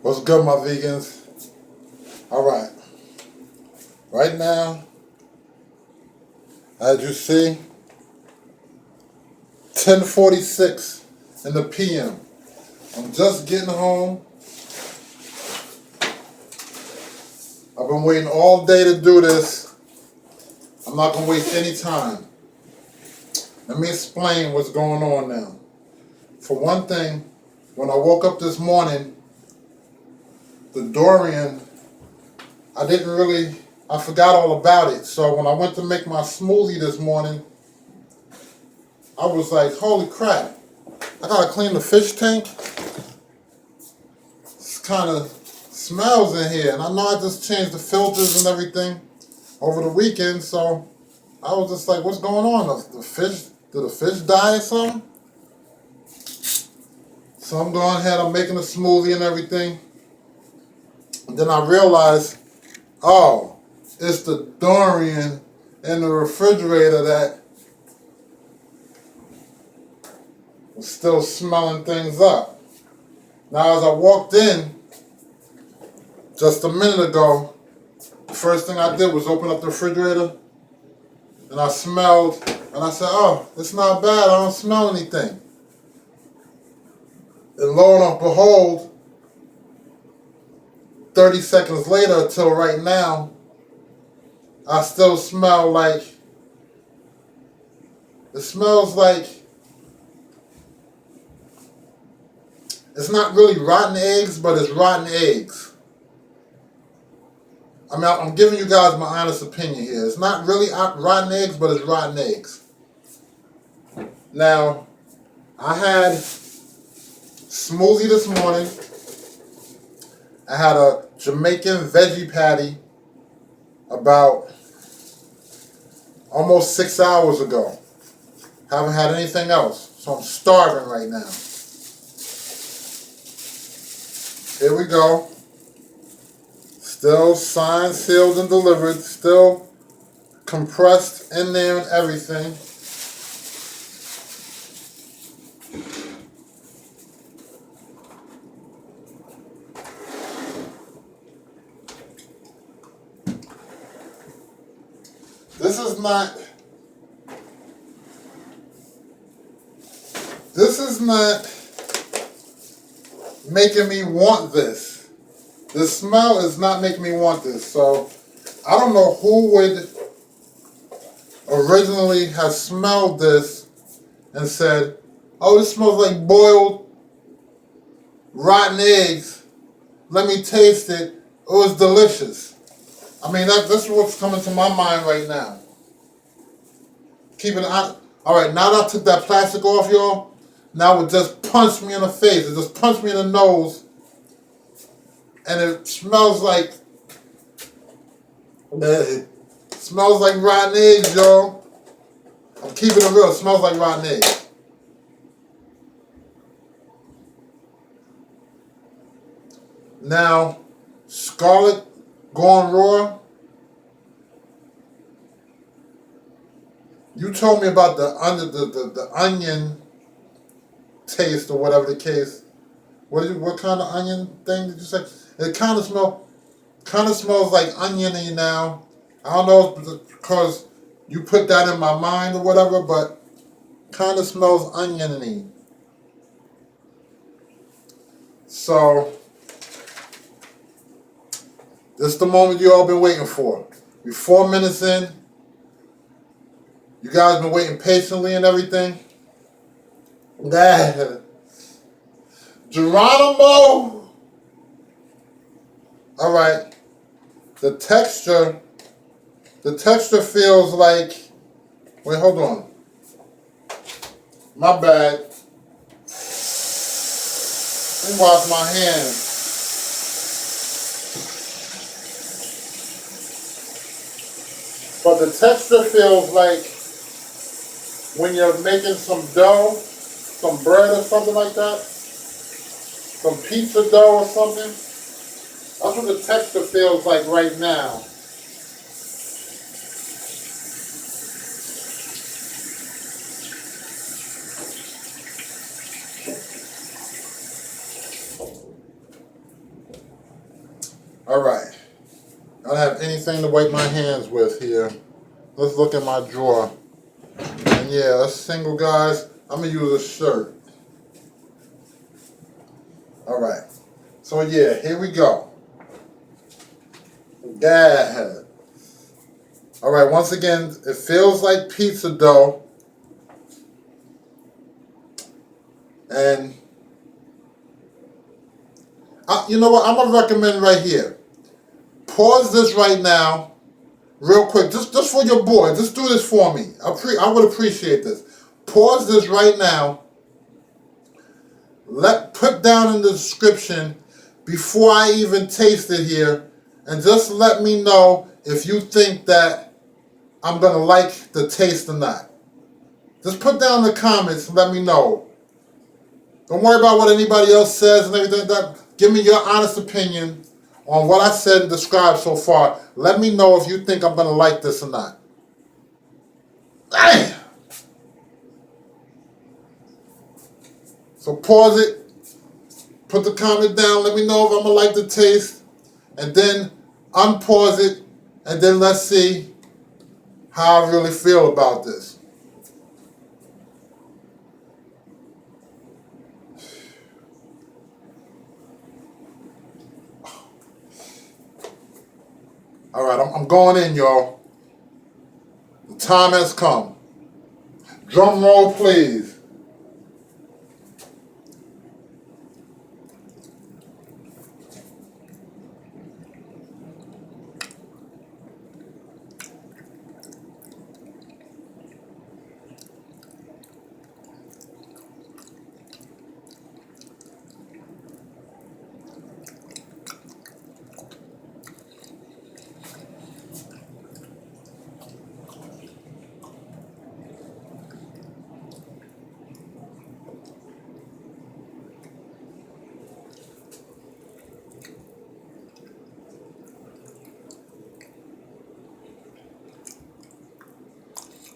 What's good, my vegans? All right. Right now, as you see, 10:46 in the p.m. I'm just getting home. I've been waiting all day to do this. I'm not going to waste any time. Let me explain what's going on now. For one thing, when I woke up this morning, the Durian, I forgot all about it. So when I went to make my smoothie this morning, I was like, holy crap, I gotta clean the fish tank. It's kind of smells in here. And I know I just changed the filters and everything over the weekend, so I was just like, what's going on? The fish, did the fish die or something? So I'm going ahead, I'm making a smoothie and everything. And then I realized, oh, it's the Durian in the refrigerator that was still smelling things up. Now as I walked in just a minute ago, the first thing I did was open up the refrigerator and I smelled, and I said, oh, it's not bad, I don't smell anything. And lo and behold, 30 seconds later till right now, I still smell like, it smells like, it's not really rotten eggs, but it's rotten eggs. I mean, I'm giving you guys my honest opinion here. It's not really rotten eggs, but it's rotten eggs. Now, I had smoothie this morning. I had a Jamaican veggie patty about almost 6 hours ago. Haven't had anything else, so I'm starving right now. Here we go. Still signed, sealed, and delivered. Still compressed in there and everything. This is not making me want this. The smell is not making me want this. So I don't know who would originally have smelled this and said, oh, this smells like boiled rotten eggs. Let me taste it. It was delicious. I mean, that's what's coming to my mind right now. Keep it on. All right, now that I took that plastic off, y'all, now it just punched me in the face. It just punched me in the nose. And it smells like, rotten eggs, y'all. I'm keeping it real. It smells like rotten eggs. Now, Scarlet Gone Raw. You told me about the onion taste or whatever the case. What kind of onion thing did you say? It kind of smells like oniony now. I don't know if it's because you put that in my mind or whatever, but kind of smells oniony. So this is the moment you all been waiting for. We're 4 minutes in. You guys been waiting patiently and everything. Geronimo! Alright. The texture feels like, wait, hold on. My bad. Let me wash my hands. But the texture feels like when you're making some dough, some bread or something like that, some pizza dough or something. That's what the texture feels like right now. All right. I don't have anything to wipe my hands with here. Let's look at my drawer. And yeah, that's single, guys. I'm going to use a shirt. All right. So yeah, here we go. Yeah. All right, once again, it feels like pizza dough. And you know what? I'm going to recommend right here. Pause this right now, real quick, just for your boy. Just do this for me. I would appreciate this. Pause this right now. Put down in the description before I even taste it here, and just let me know if you think that I'm gonna like the taste or not. Just put down in the comments and let me know. Don't worry about what anybody else says and everything like that. Give me your honest opinion on what I said and described so far. Let me know if you think I'm gonna like this or not. Damn! So pause it. Put the comment down. Let me know if I'm gonna like the taste, and then unpause it, and then let's see how I really feel about this. All right, I'm going in, y'all. The time has come. Drum roll, please.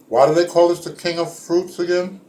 Why do they call this the king of fruits again?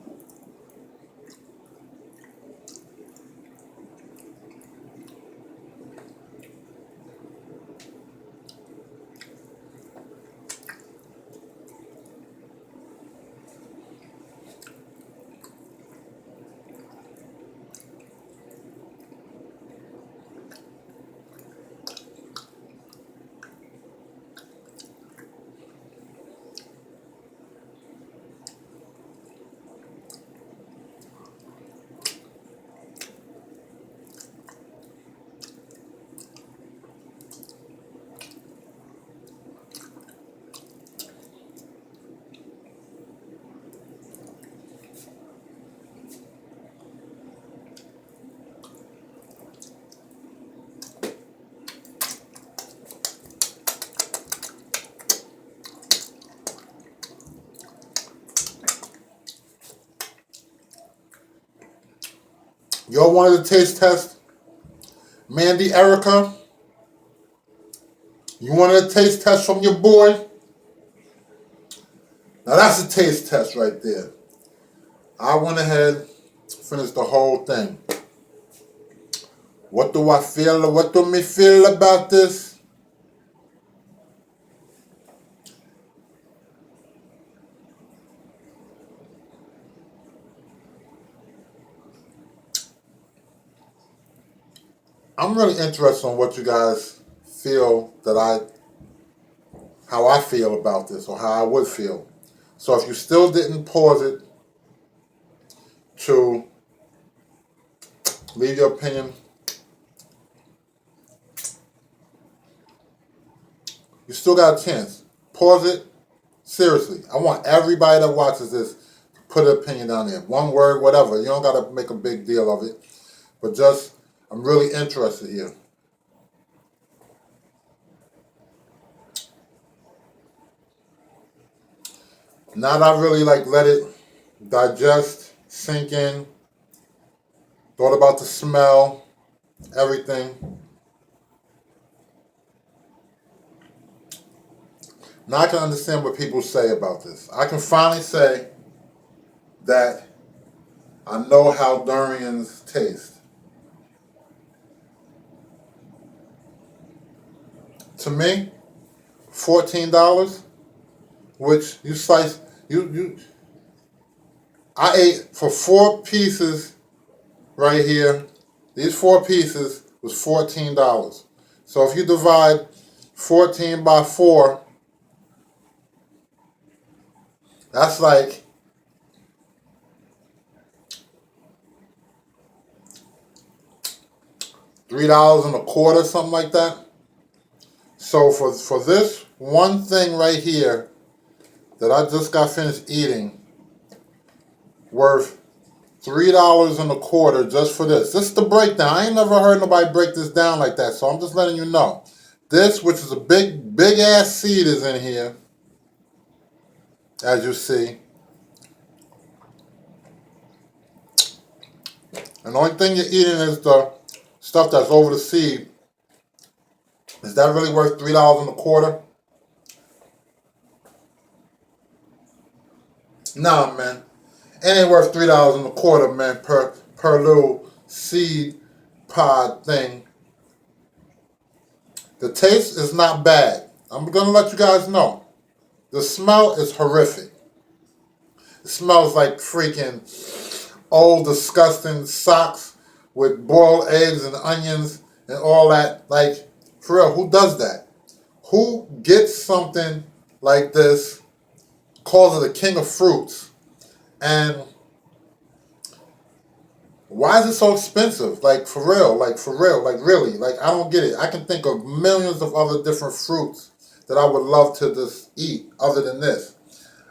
Y'all wanted a taste test? Mandy, Erica, you wanted a taste test from your boy? Now that's a taste test right there. I went ahead, finished the whole thing. What do I feel? What do me feel about this? I'm really interested in what you guys feel how I feel about this, or how I would feel. So if you still didn't pause it to leave your opinion, you still got a chance. Pause it. Seriously, I want everybody that watches this to put an opinion down there. One word, whatever. You don't got to make a big deal of it. But just, I'm really interested here. Now that I really let it digest, sink in, thought about the smell, everything. Now I can understand what people say about this. I can finally say that I know how durians taste. to me, $14, which you slice, I ate for 4 pieces right here. These 4 pieces was $14. So if you divide 14 by 4, that's like $3.25, something like that. So for this one thing right here that I just got finished eating, worth $3.25 just for this. This is the breakdown. I ain't never heard nobody break this down like that, so I'm just letting you know. This, which is a big ass seed, is in here, as you see. And the only thing you're eating is the stuff that's over the seed. Is that really worth $3.25? Nah, man. It ain't worth $3.25, man, per little seed pod thing. The taste is not bad. I'm gonna let you guys know. The smell is horrific. It smells like freaking old, disgusting socks with boiled eggs and onions and all that. Like, for real, who does that? Who gets something like this, calls it the king of fruits, and why is it so expensive? Like, for real, like really, like, I don't get it. I can think of millions of other different fruits that I would love to just eat other than this.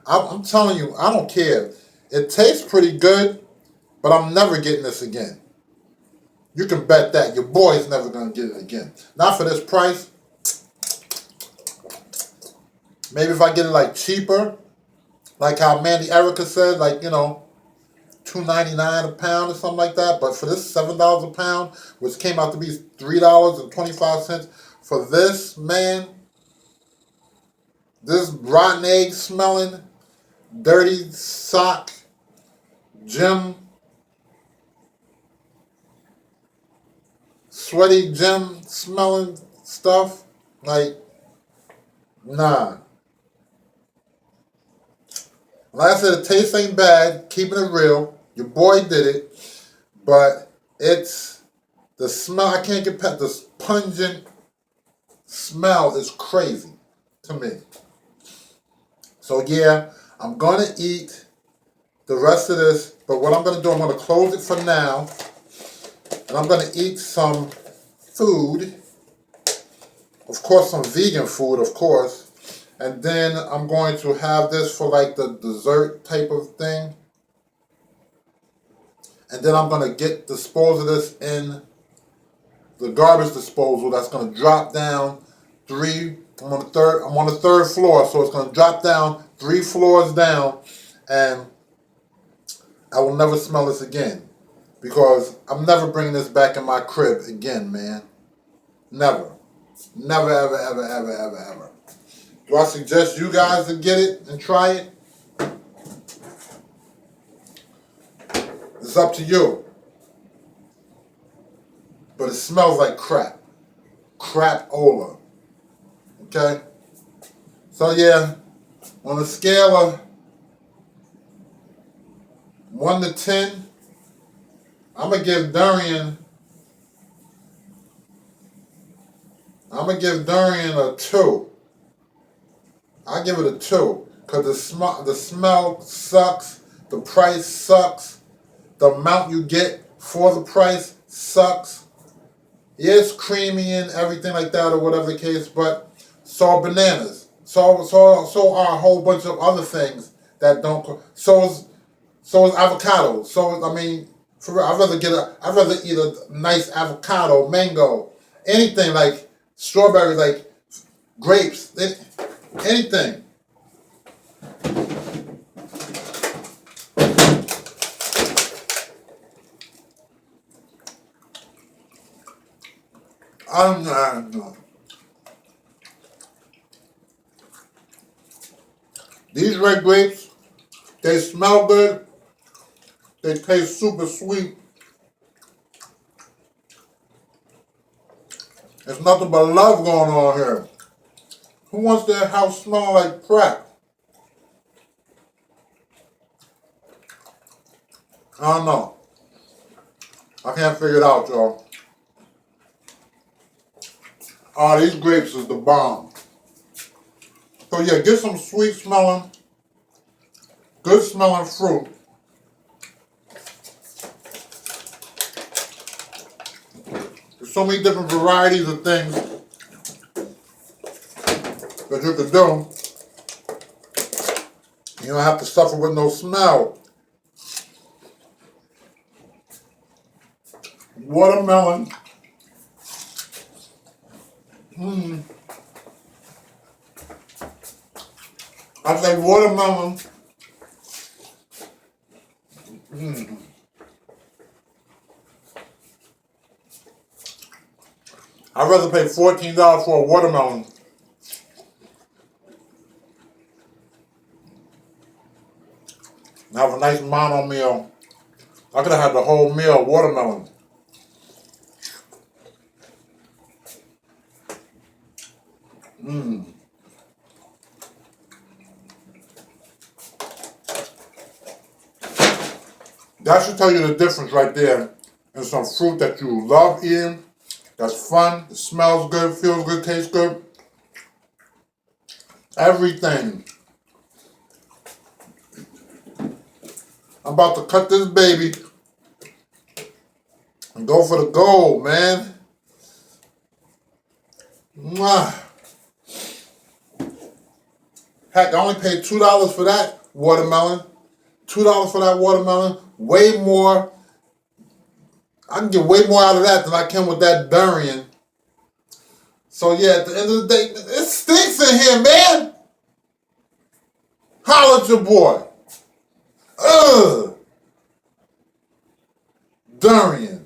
I'm telling you, I don't care. It tastes pretty good, but I'm never getting this again. You can bet that. Your boy's never going to get it again. Not for this price. Maybe if I get it like cheaper, like how Mandy Erica said, like, you know, $2.99 a pound or something like that. But for this $7 a pound, which came out to be $3.25, for this, man, this rotten egg smelling, dirty sock, gym, sweaty gym smelling stuff, like, nah. Like I said, the taste ain't bad, keeping it real. Your boy did it, but it's the smell. I can't get past this pungent smell is crazy to me. So yeah, I'm gonna eat the rest of this, but what I'm gonna do, I'm gonna close it for now, and I'm gonna eat some food. Of course, some vegan food, of course. And then I'm going to have this for like the dessert type of thing. And then I'm going to dispose of this in the garbage disposal. That's going to drop down I'm on the third floor, so it's going to drop down 3 floors down, and I will never smell this again. Because I'm never bringing this back in my crib again, man. Never. Never, ever, ever, ever, ever, ever. Do I suggest you guys to get it and try it? It's up to you. But it smells like crap. Crap-ola. Okay? So yeah, on a scale of 1 to 10, I'm going to give Durian a 2. I give it a 2 because the smell sucks, the price sucks, the amount you get for the price sucks. Yeah, it's creamy and everything like that or whatever the case, but so are bananas. So are a whole bunch of other things that don't. So is avocado. I mean, for real, I'd rather eat a nice avocado, mango, anything like strawberry, like grapes. Anything. I'm not. These red grapes, they smell good. They taste super sweet. There's nothing but love going on here. Who wants their house smelling like crap? I don't know. I can't figure it out, y'all. Oh, these grapes is the bomb. So yeah, get some sweet smelling, good smelling fruit. There's so many different varieties of things that you could do. You don't have to suffer with no smell. Watermelon. I say watermelon. I'd rather pay $14 for a watermelon. And have a nice mono meal. I could have had the whole meal watermelon. That should tell you the difference right there in some fruit that you love eating, that's fun, it smells good, feels good, tastes good. Everything. I'm about to cut this baby and go for the gold, man. Mwah. Heck, I only paid $2 for that watermelon. $2 for that watermelon. Way more. I can get way more out of that than I can with that durian. So yeah, at the end of the day, it stinks in here, man. Holla at your boy. Ugh. Durian.